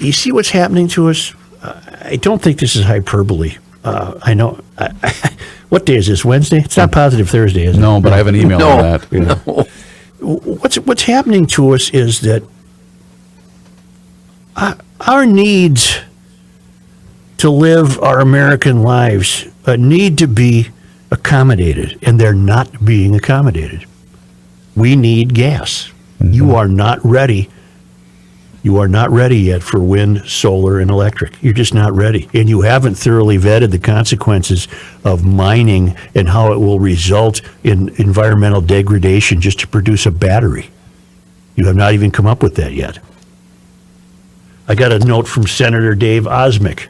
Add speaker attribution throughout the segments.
Speaker 1: you see what's happening to us? I don't think this is hyperbole. I know. What day is this? Wednesday? It's not positive Thursday, is it?
Speaker 2: No, but I have an email on that.
Speaker 1: No. What's happening to us is that our needs to live our American lives need to be accommodated, and they're not being accommodated. We need gas. Mm-hmm. You are not ready. You are not ready yet for wind, solar, and electric. You're just not ready. And you haven't thoroughly vetted the consequences of mining and how it will result in environmental degradation just to produce a battery. You have not even come up with that yet. I got a note from Senator Dave Osmek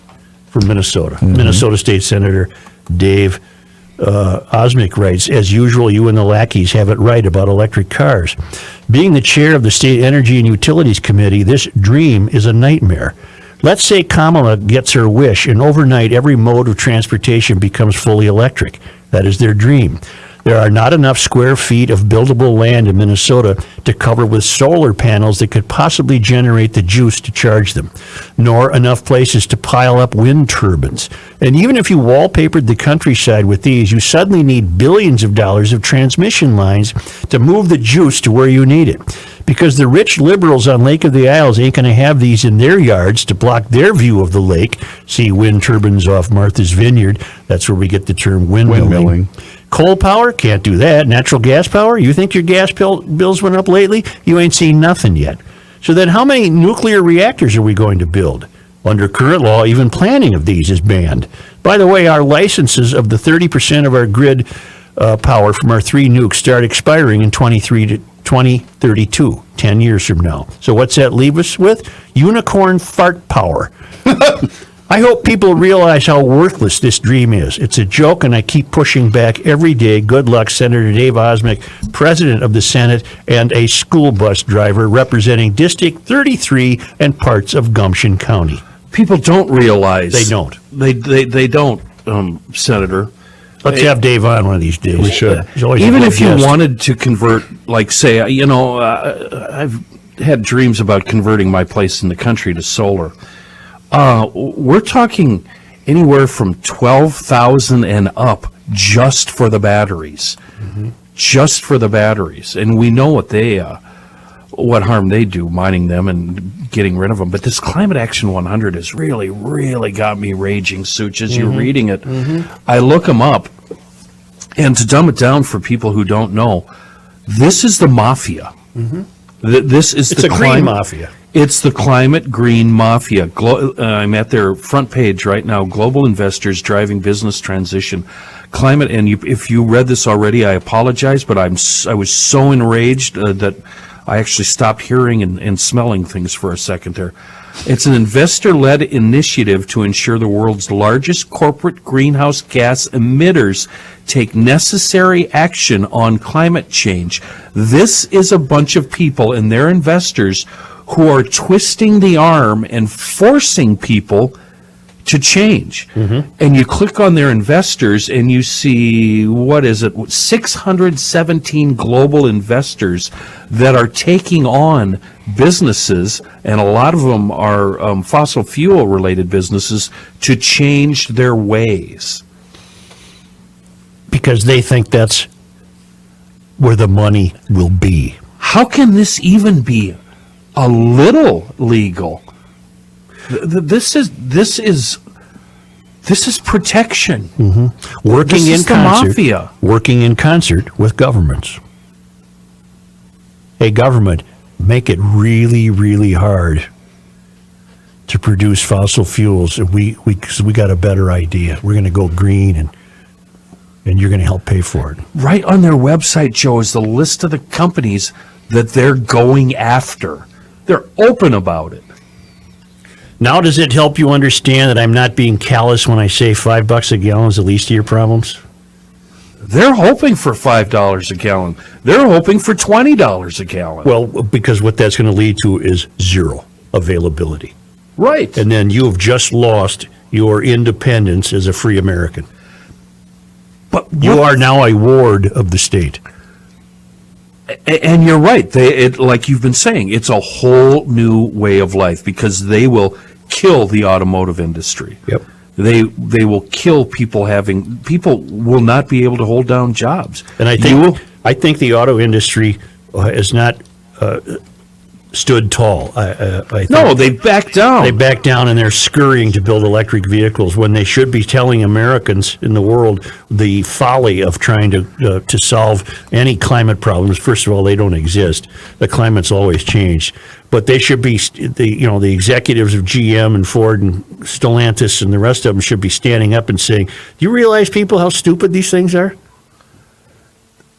Speaker 1: from Minnesota. Mm-hmm. Minnesota State Senator Dave Osmek writes, as usual, you and the lackeys have it right about electric cars. Being the chair of the State Energy and Utilities Committee, this dream is a nightmare. Let's say Kamala gets her wish, and overnight every mode of transportation becomes fully electric. That is their dream. There are not enough square feet of buildable land in Minnesota to cover with solar panels that could possibly generate the juice to charge them, nor enough places to pile up wind turbines. And even if you wallpapered the countryside with these, you suddenly need billions of dollars of transmission lines to move the juice to where you need it. Because the rich liberals on Lake of the Isles ain't going to have these in their yards to block their view of the lake. See wind turbines off Martha's Vineyard. That's where we get the term windmilling. Coal power, can't do that. Natural gas power, you think your gas bills went up lately? You ain't seen nothing yet. So then how many nuclear reactors are we going to build? Under current law, even planning of these is banned. By the way, our licenses of the 30% of our grid power from our 3 nukes start expiring in 2032, 10 years from now. So what's that leave us with? Unicorn fart power. I hope people realize how worthless this dream is. It's a joke, and I keep pushing back every day. Good luck, Senator Dave Osmek, President of the Senate and a school bus driver representing District 33 and parts of Gumption County.
Speaker 3: People don't realize.
Speaker 1: They don't.
Speaker 3: They don't, Senator.
Speaker 1: Let's have Dave on one of these days.
Speaker 2: We should.
Speaker 3: Even if you wanted to convert, like, say, I've had dreams about converting my place in the country to solar. We're talking anywhere from $12,000 and up just for the batteries. Mm-hmm. Just for the batteries. And we know what harm they do, mining them and getting rid of them. But this Climate Action 100 has really, really got me raging, Such, as you're reading it. Mm-hmm. I look them up. And to dumb it down for people who don't know, this is the mafia. Mm-hmm. It's the
Speaker 1: green mafia.
Speaker 3: It's the climate green mafia. I'm at their front page right now. Global investors driving business transition, climate. And if you read this already, I apologize, but I was so enraged that I actually stopped hearing and smelling things for a second there. It's an investor-led initiative to ensure the world's largest corporate greenhouse gas emitters take necessary action on climate change. This is a bunch of people and their investors who are twisting the arm and forcing people to change. Mm-hmm. And you click on their investors and you see, 617 global investors that are taking on businesses, and a lot of them are fossil fuel related businesses, to change their ways.
Speaker 1: Because they think that's where the money will be.
Speaker 3: How can this even be a little legal? This is protection.
Speaker 1: Mm-hmm. Working in concert with governments. Hey, government, make it really, really hard to produce fossil fuels. We got a better idea. We're going to go green, and you're going to help pay for it.
Speaker 3: Right on their website, Joe, is the list of the companies that they're going after. They're open about it.
Speaker 1: Now, does it help you understand that I'm not being callous when I say $5 a gallon is the least of your problems?
Speaker 3: They're hoping for $5 a gallon. They're hoping for $20 a gallon.
Speaker 1: Well, because what that's going to lead to is zero availability.
Speaker 3: Right.
Speaker 1: And then you have just lost your independence as a free American. But you are now a ward of the state.
Speaker 3: And you're right. Like you've been saying, it's a whole new way of life because they will kill the automotive industry.
Speaker 1: Yep.
Speaker 3: They will kill people will not be able to hold down jobs.
Speaker 1: And I think the auto industry has not stood tall. I think
Speaker 3: No, they back down.
Speaker 1: they back down and they're scurrying to build electric vehicles when they should be telling Americans in the world the folly of trying to solve any climate problems. First of all, they don't exist. The climate's always changed. But they should be, the executives of GM and Ford and Stellantis and the rest of them should be standing up and saying, do you realize, people, how stupid these things are?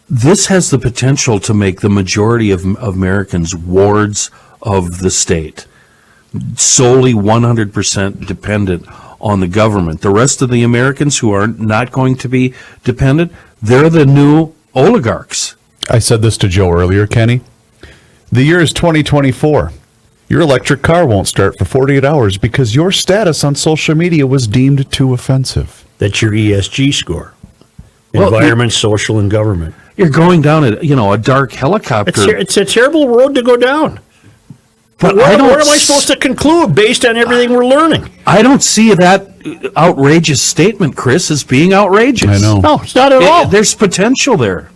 Speaker 3: This has the potential to make the majority of Americans wards of the state, solely 100% dependent on the government. The rest of the Americans who are not going to be dependent, they're the new oligarchs.
Speaker 2: I said this to Joe earlier, Kenny. The year is 2024. Your electric car won't start for 48 hours because your status on social media was deemed too offensive.
Speaker 1: That's your ESG score.
Speaker 3: Well,
Speaker 1: Environment, social, and government.
Speaker 3: You're going down a dark helicopter.
Speaker 1: It's a terrible road to go down.
Speaker 3: But
Speaker 1: what am I supposed to conclude based on everything we're learning?
Speaker 3: I don't see that outrageous statement, Chris, as being outrageous.
Speaker 2: I know.
Speaker 1: No, it's not at all.
Speaker 3: There's potential there.